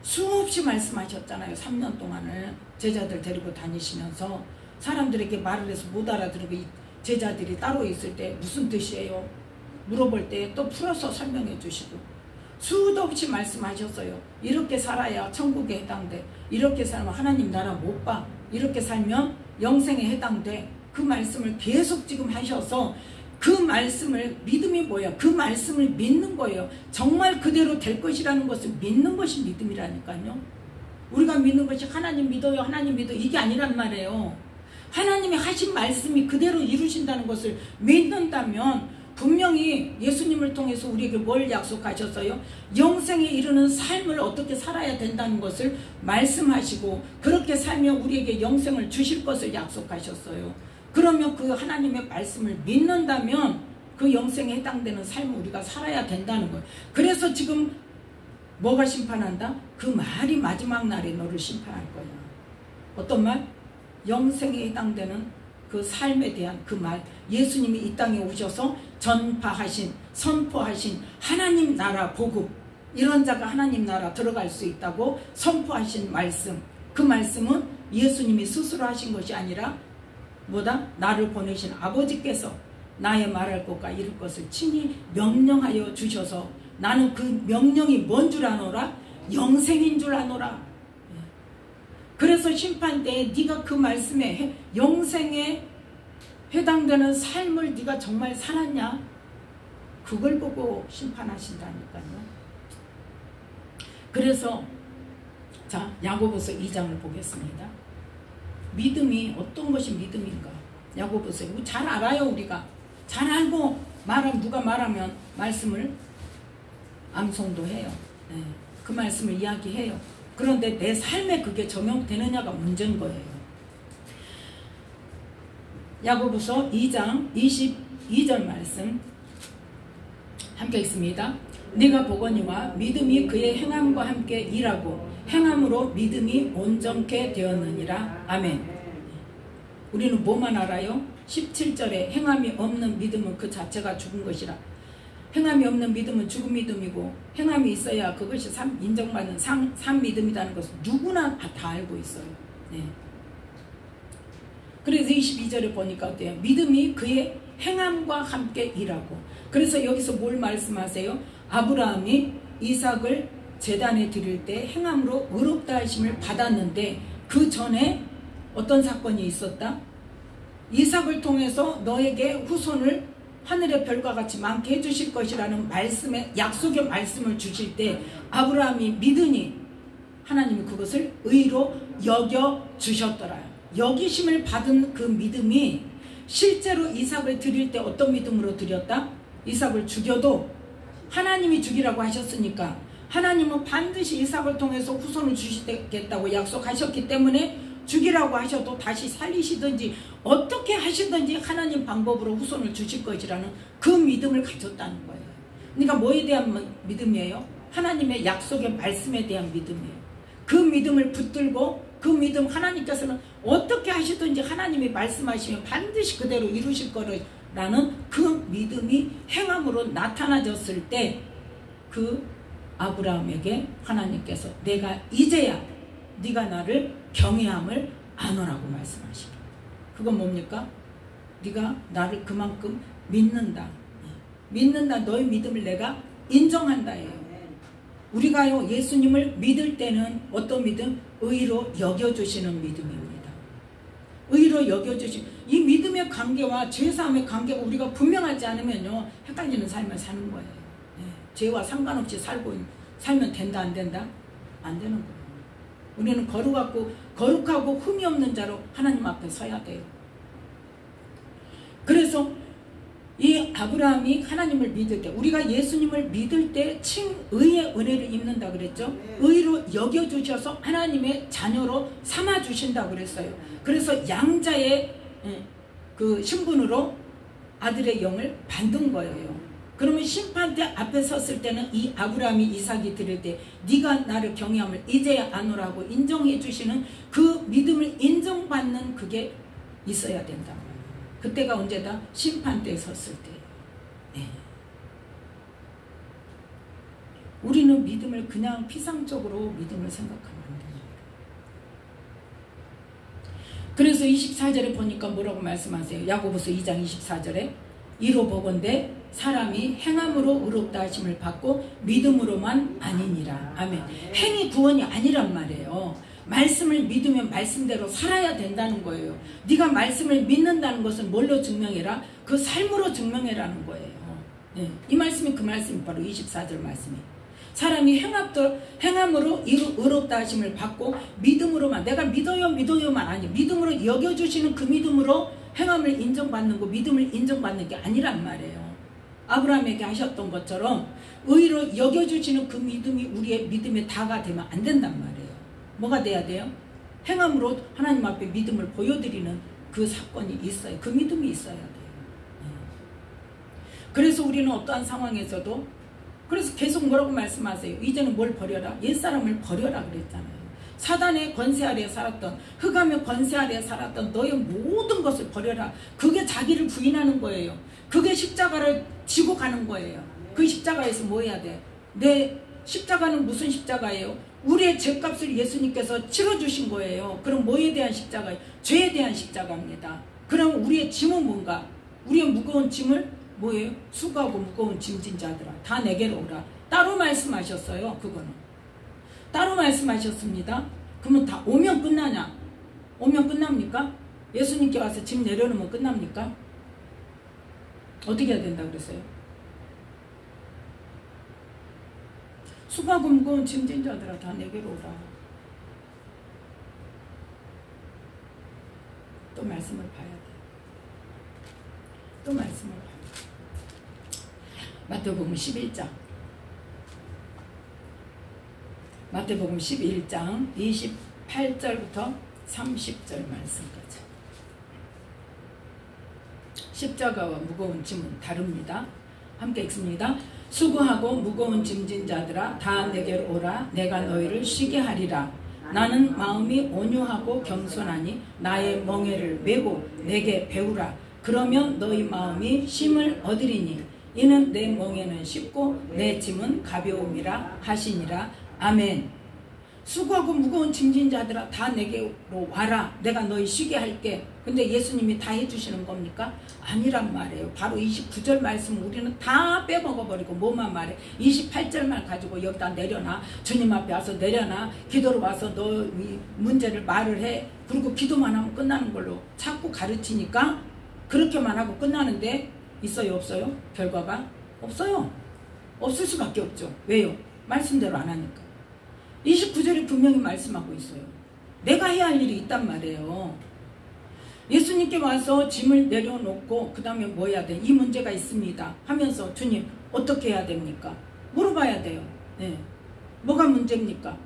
수없이 말씀하셨잖아요. 3년 동안을 제자들 데리고 다니시면서 사람들에게 말을 해서 못 알아들고 제자들이 따로 있을 때 무슨 뜻이에요? 물어볼 때 또 풀어서 설명해 주시고 수도 없이 말씀하셨어요. 이렇게 살아야 천국에 해당돼. 이렇게 살면 하나님 나라 못 봐. 이렇게 살면 영생에 해당돼. 그 말씀을 계속 지금 하셔서 그 말씀을, 믿음이 뭐예요? 그 말씀을 믿는 거예요. 정말 그대로 될 것이라는 것을 믿는 것이 믿음이라니까요. 우리가 믿는 것이 하나님 믿어요, 하나님 믿어, 이게 아니란 말이에요. 하나님이 하신 말씀이 그대로 이루신다는 것을 믿는다면 분명히 예수님을 통해서 우리에게 뭘 약속하셨어요? 영생에 이르는 삶을 어떻게 살아야 된다는 것을 말씀하시고 그렇게 살면 우리에게 영생을 주실 것을 약속하셨어요. 그러면 그 하나님의 말씀을 믿는다면 그 영생에 해당되는 삶을 우리가 살아야 된다는 거예요. 그래서 지금 뭐가 심판한다? 그 말이 마지막 날에 너를 심판할 거야. 어떤 말? 영생에 해당되는 그 삶에 대한 그 말. 예수님이 이 땅에 오셔서 전파하신, 선포하신 하나님 나라 복음, 이런 자가 하나님 나라 들어갈 수 있다고 선포하신 말씀. 그 말씀은 예수님이 스스로 하신 것이 아니라 뭐다? 나를 보내신 아버지께서 나의 말할 것과 이룰 것을 친히 명령하여 주셔서 나는 그 명령이 뭔 줄 아노라? 영생인 줄 아노라. 그래서 심판때에 네가 그 말씀에 영생에 해당되는 삶을 네가 정말 살았냐? 그걸 보고 심판하신다니까요. 그래서 자, 야고보서 2장을 보겠습니다. 믿음이 어떤 것이 믿음인가? 야고보서 잘 알아요. 우리가 잘 알고 누가 말하면 말씀을 암송도 해요. 네, 그 말씀을 이야기해요. 그런데 내 삶에 그게 적용되느냐가 문제인 거예요. 야고보서 2장 22절 말씀 함께 읽습니다. 네가 보거니와 믿음이 그의 행함과 함께 일하고 행함으로 믿음이 온전케 되었느니라. 아멘. 우리는 뭐만 알아요? 17절에 행함이 없는 믿음은 그 자체가 죽은 것이라. 행함이 없는 믿음은 죽은 믿음이고 행함이 있어야 그것이 인정받는 산 믿음이라는 것을 누구나 다 알고 있어요. 네. 그래서 22절에 보니까 어때요? 믿음이 그의 행함과 함께 일하고. 그래서 여기서 뭘 말씀하세요? 아브라함이 이삭을 제단에 드릴 때 행함으로 의롭다 하심을 받았는데 그 전에 어떤 사건이 있었다? 이삭을 통해서 너에게 후손을 하늘의 별과 같이 많게 해주실 것이라는 말씀의 약속의 말씀을 주실 때 아브라함이 믿으니 하나님이 그것을 의로 여겨 주셨더라요. 여기심을 받은 그 믿음이 실제로 이삭을 드릴 때 어떤 믿음으로 드렸다? 이삭을 죽여도 하나님이 죽이라고 하셨으니까 하나님은 반드시 이삭을 통해서 후손을 주시겠다고 약속하셨기 때문에 죽이라고 하셔도 다시 살리시든지 어떻게 하시든지 하나님 방법으로 후손을 주실 것이라는 그 믿음을 가졌다는 거예요. 그러니까 뭐에 대한 믿음이에요? 하나님의 약속의 말씀에 대한 믿음이에요. 그 믿음을 붙들고 그 믿음 하나님께서는 어떻게 하시든지 하나님이 말씀하시면 반드시 그대로 이루실 거라는 그 믿음이 행함으로 나타나졌을 때 그 아브라함에게 하나님께서 내가 이제야 네가 나를 경외함을 안으라고 말씀하시고 그건 뭡니까? 네가 나를 그만큼 믿는다. 믿는다. 너의 믿음을 내가 인정한다예요. 우리가요 예수님을 믿을 때는 어떤 믿음? 의로 여겨주시는 믿음입니다. 의로 여겨주시는 이 믿음의 관계와 죄사함의 관계가 우리가 분명하지 않으면요 헷갈리는 삶을 사는 거예요. 죄와 상관없이 살면 된다 안 된다? 안 되는 거예요. 우리는 거룩하고 흠이 없는 자로 하나님 앞에 서야 돼요. 그래서 이 아브라함이 하나님을 믿을 때 우리가 예수님을 믿을 때 칭의의 은혜를 입는다 그랬죠. 의로 여겨주셔서 하나님의 자녀로 삼아주신다고 그랬어요. 그래서 양자의 그 신분으로 아들의 영을 받은 거예요. 그러면 심판대 앞에 섰을 때는 이 아브라함이 이삭이 드릴 때 네가 나를 경외함을 이제야 아노라고 인정해 주시는 그 믿음을 인정받는 그게 있어야 된다. 그때가 언제다? 심판대에 섰을 때. 네. 우리는 믿음을 그냥 피상적으로 믿음을 생각하면 안 됩니다. 그래서 24절에 보니까 뭐라고 말씀하세요? 야고보서 2장 24절에 이로 보건대 사람이 행함으로 의롭다 하심을 받고 믿음으로만 아니니라. 아멘. 행이 구원이 아니란 말이에요. 말씀을 믿으면 말씀대로 살아야 된다는 거예요. 네가 말씀을 믿는다는 것은 뭘로 증명해라? 그 삶으로 증명해라는 거예요. 네. 이 말씀이 그 말씀이 바로 24절 말씀이. 사람이 행함으로 의롭다 하심을 받고 믿음으로만 내가 믿어요만 아니 믿음으로 여겨주시는 그 믿음으로 행함을 인정받는 거 믿음을 인정받는 게 아니란 말이에요. 아브라함에게 하셨던 것처럼 의로 여겨주시는 그 믿음이 우리의 믿음의 다가 되면 안 된단 말이에요. 뭐가 돼야 돼요? 행함으로 하나님 앞에 믿음을 보여드리는 그 사건이 있어요. 그 믿음이 있어야 돼요. 그래서 우리는 어떠한 상황에서도 그래서 계속 뭐라고 말씀하세요? 이제는 뭘 버려라? 옛사람을 버려라 그랬잖아요. 사단의 권세 아래 살았던 흑암의 권세 아래 살았던 너의 모든 것을 버려라. 그게 자기를 부인하는 거예요. 그게 십자가를 지고 가는 거예요. 그 십자가에서 뭐 해야 돼? 내 십자가는 무슨 십자가예요? 우리의 죄값을 예수님께서 치러주신 거예요. 그럼 뭐에 대한 십자가예요? 죄에 대한 십자가입니다. 그럼 우리의 짐은 뭔가? 우리의 무거운 짐을 뭐예요? 수고하고 무거운 짐진 자들아 다 내게로 오라. 따로 말씀하셨어요. 그거는 따로 말씀하셨습니다. 그러면 다 오면 끝나냐? 오면 끝납니까? 예수님께 와서 짐 내려놓으면 끝납니까? 어떻게 해야 된다 그랬어요? 수고하고 무거운 짐진 자들아 다 내게로 오라. 또 말씀을 봐야 돼. 또 말씀을 봐야 돼. 마태복음 11장 마태복음 11장 28절부터 30절 말씀까지 십자가와 무거운 짐은 다릅니다. 함께 읽습니다. 수고하고 무거운 짐진 자들아 다 내게로 오라. 내가 너희를 쉬게 하리라. 나는 마음이 온유하고 겸손하니 나의 멍에를 메고 내게 배우라. 그러면 너희 마음이 쉼을 얻으리니 이는 내 멍에는 쉽고 내 짐은 가벼움이라 하시니라. 아멘. 수고하고 무거운 짐진 자들아 다 내게로 와라. 내가 너희 쉬게 할게. 근데 예수님이 다 해주시는 겁니까? 아니란 말이에요. 바로 29절 말씀 우리는 다 빼먹어버리고 뭐만 말해. 28절만 가지고 여기다 내려놔. 주님 앞에 와서 내려놔. 기도로 와서 너 문제를 말을 해. 그리고 기도만 하면 끝나는 걸로 자꾸 가르치니까 그렇게만 하고 끝나는데 있어요 없어요? 결과가 없어요. 없을 수밖에 없죠. 왜요? 말씀대로 안 하니까. 29절이 분명히 말씀하고 있어요. 내가 해야 할 일이 있단 말이에요. 예수님께 와서 짐을 내려놓고 그 다음에 뭐 해야 돼? 이 문제가 있습니다 하면서 주님 어떻게 해야 됩니까? 물어봐야 돼요. 네. 뭐가 문제입니까?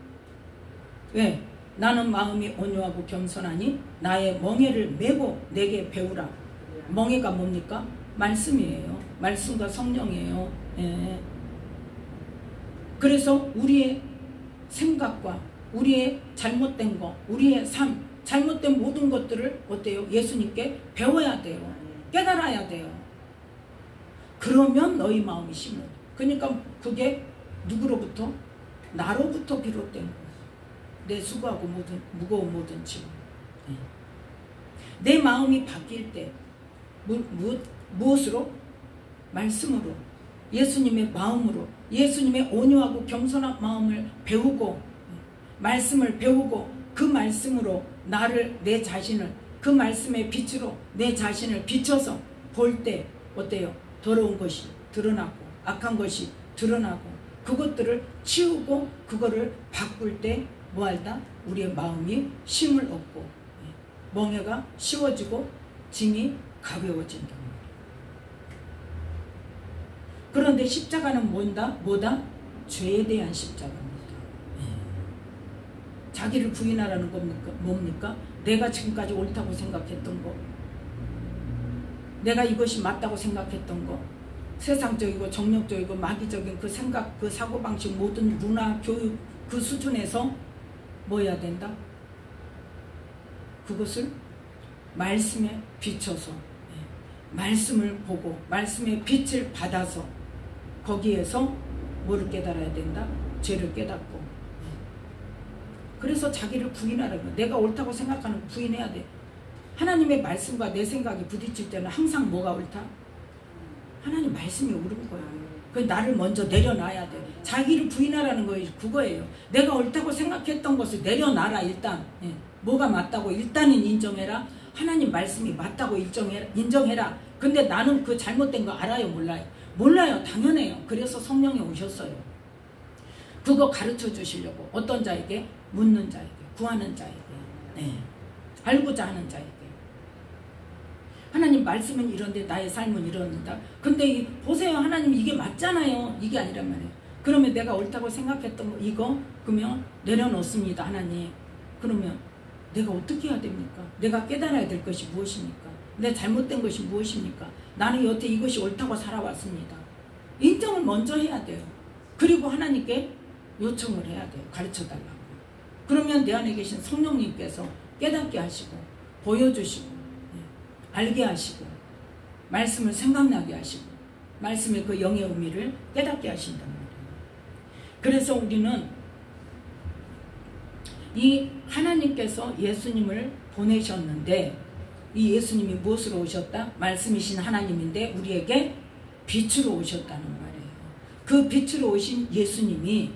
왜? 나는 마음이 온유하고 겸손하니 나의 멍에를 메고 내게 배우라. 멍에가 뭡니까? 말씀이에요. 말씀과 성령이에요. 네. 그래서 우리의 생각과 우리의 잘못된 거, 우리의 삶, 잘못된 모든 것들을 어때요? 예수님께 배워야 돼요. 깨달아야 돼요. 그러면 너희 마음이 심어. 그러니까 그게 누구로부터? 나로부터 비롯된 거예요. 내 수고하고 무거운 모든 짐. 내 마음이 바뀔 때 무엇으로? 말씀으로. 예수님의 마음으로. 예수님의 온유하고 겸손한 마음을 배우고 말씀을 배우고 그 말씀으로 나를 내 자신을 그 말씀의 빛으로 내 자신을 비춰서 볼 때 어때요? 더러운 것이 드러나고 악한 것이 드러나고 그것들을 치우고 그거를 바꿀 때 뭐할다? 우리의 마음이 쉼을 얻고 멍에가 쉬워지고 짐이 가벼워진다. 그런데 십자가는 뭐다? 죄에 대한 십자가입니다. 자기를 부인하라는 겁니까? 뭡니까? 내가 지금까지 옳다고 생각했던 거, 내가 이것이 맞다고 생각했던 거, 세상적이고 정력적이고 마귀적인 그 생각, 그 사고방식, 모든 문화, 교육 그 수준에서 뭐 해야 된다? 그것을 말씀에 비춰서 말씀을 보고 말씀의 빛을 받아서 거기에서 뭐를 깨달아야 된다? 죄를 깨닫고. 그래서 자기를 부인하라고. 내가 옳다고 생각하는 거 부인해야 돼. 하나님의 말씀과 내 생각이 부딪힐 때는 항상 뭐가 옳다? 하나님 말씀이 옳은 거야. 그 나를 먼저 내려놔야 돼. 자기를 부인하라는 거예요. 그거예요. 내가 옳다고 생각했던 것을 내려놔라 일단. 뭐가 맞다고 일단은 인정해라. 하나님 말씀이 맞다고 인정해라. 근데 나는 그 잘못된 거 알아요? 몰라요? 몰라요. 당연해요. 그래서 성령이 오셨어요. 그거 가르쳐 주시려고. 어떤 자에게? 묻는 자에게, 구하는 자에게, 알고자 하는 자에게. 하나님 말씀은 이런데 나의 삶은 이런다. 근데 보세요. 하나님 이게 맞잖아요. 이게 아니란 말이에요. 그러면 내가 옳다고 생각했던 거 이거 그러면 내려놓습니다. 하나님. 그러면 내가 어떻게 해야 됩니까? 내가 깨달아야 될 것이 무엇입니까? 내 잘못된 것이 무엇입니까? 나는 여태 이것이 옳다고 살아왔습니다. 인정을 먼저 해야 돼요. 그리고 하나님께 요청을 해야 돼요. 가르쳐달라고. 그러면 내 안에 계신 성령님께서 깨닫게 하시고 보여주시고 알게 하시고 말씀을 생각나게 하시고 말씀의 그 영의 의미를 깨닫게 하신단 말이에요. 그래서 우리는 이 하나님께서 예수님을 보내셨는데 이 예수님이 무엇으로 오셨다? 말씀이신 하나님인데 우리에게 빛으로 오셨다는 말이에요. 그 빛으로 오신 예수님이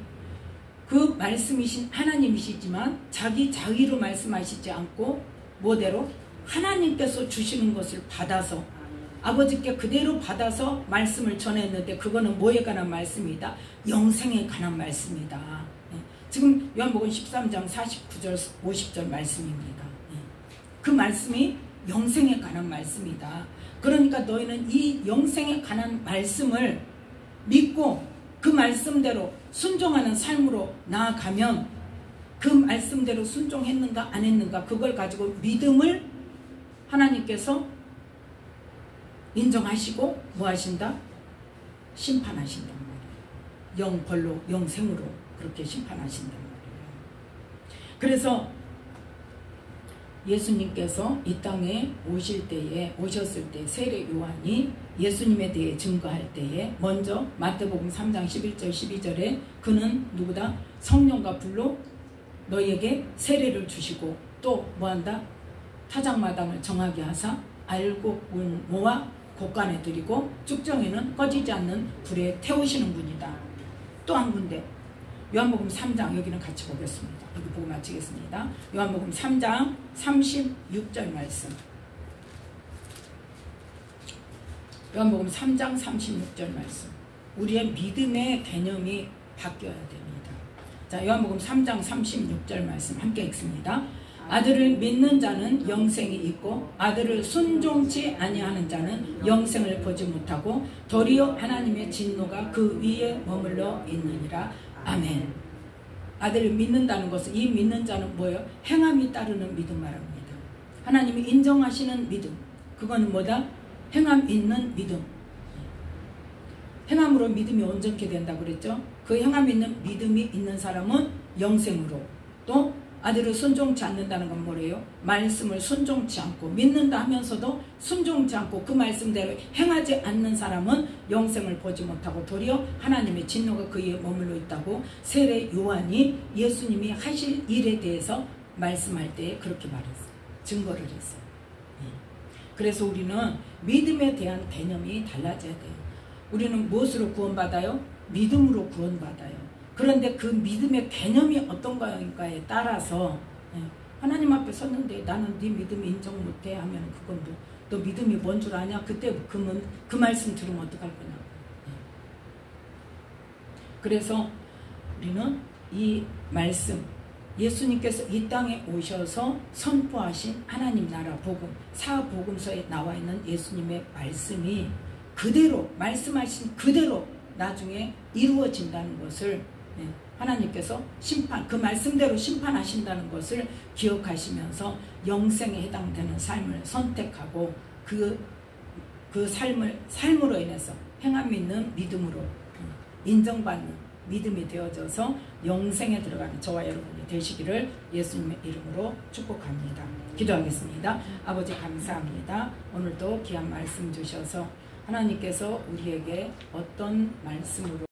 그 말씀이신 하나님이시지만 자기 자의로 말씀하시지 않고 뭐대로 하나님께서 주시는 것을 받아서 아버지께 그대로 받아서 말씀을 전했는데 그거는 뭐에 관한 말씀이다? 영생에 관한 말씀이다. 지금 요한복음 13장 49절 50절 말씀입니다. 그 말씀이 영생에 관한 말씀이다. 그러니까 너희는 이 영생에 관한 말씀을 믿고 그 말씀대로 순종하는 삶으로 나아가면 그 말씀대로 순종했는가 안 했는가 그걸 가지고 믿음을 하나님께서 인정하시고 뭐 하신다? 심판하신단 말이에요. 영벌로 영생으로 그렇게 심판하신단 말이에요. 그래서 예수님께서 이 땅에 오셨을 때 세례 요한이 예수님에 대해 증거할 때에 먼저 마태복음 3장 11절 12절에 그는 누구다? 성령과 불로 너희에게 세례를 주시고 또 뭐한다? 타작마당을 정하게 하사 알곡 모아 곳간에 들이고 쭉정에는 꺼지지 않는 불에 태우시는 분이다. 또 한 군데 요한복음 3장 여기는 같이 보겠습니다. 여기 보고 마치겠습니다. 요한복음 3장 36절 말씀. 요한복음 3장 36절 말씀. 우리의 믿음의 개념이 바뀌어야 됩니다. 자, 요한복음 3장 36절 말씀 함께 읽습니다. 아들을 믿는 자는 영생이 있고 아들을 순종치 아니하는 자는 영생을 보지 못하고 도리어 하나님의 진노가 그 위에 머물러 있느니라. 아멘. 아들을 믿는다는 것은 이 믿는 자는 뭐예요? 행함이 따르는 믿음 말합니다. 하나님이 인정하시는 믿음. 그건 뭐다? 행함 있는 믿음. 행함으로 믿음이 온전케 된다고 그랬죠. 그 행함 있는 믿음이 있는 사람은 영생으로, 또 아들을 순종치 않는다는 건 뭐래요? 말씀을 순종치 않고 믿는다 하면서도 순종치 않고 그 말씀대로 행하지 않는 사람은 영생을 보지 못하고 도리어 하나님의 진노가 그에 머물러 있다고 세례 요한이 예수님이 하실 일에 대해서 말씀할 때 그렇게 말했어요. 증거를 했어요. 그래서 우리는 믿음에 대한 개념이 달라져야 돼요. 우리는 무엇으로 구원받아요? 믿음으로 구원받아요. 그런데 그 믿음의 개념이 어떤가에 따라서 하나님 앞에 섰는데 나는 네 믿음이 인정 못해 하면 그건 너 믿음이 뭔 줄 아냐? 그때 그 말씀 들으면 어떡할 거냐? 그래서 우리는 이 말씀, 예수님께서 이 땅에 오셔서 선포하신 하나님 나라 복음, 사복음서에 나와 있는 예수님의 말씀이 그대로 말씀하신 그대로 나중에 이루어진다는 것을 하나님께서 그 말씀대로 심판하신다는 것을 기억하시면서 영생에 해당되는 삶을 선택하고 그 삶으로 인해서 행함 있는 믿음으로 인정받는 믿음이 되어져서 영생에 들어가는 저와 여러분이 되시기를 예수님의 이름으로 축복합니다. 기도하겠습니다. 아버지 감사합니다. 오늘도 귀한 말씀 주셔서 하나님께서 우리에게 어떤 말씀으로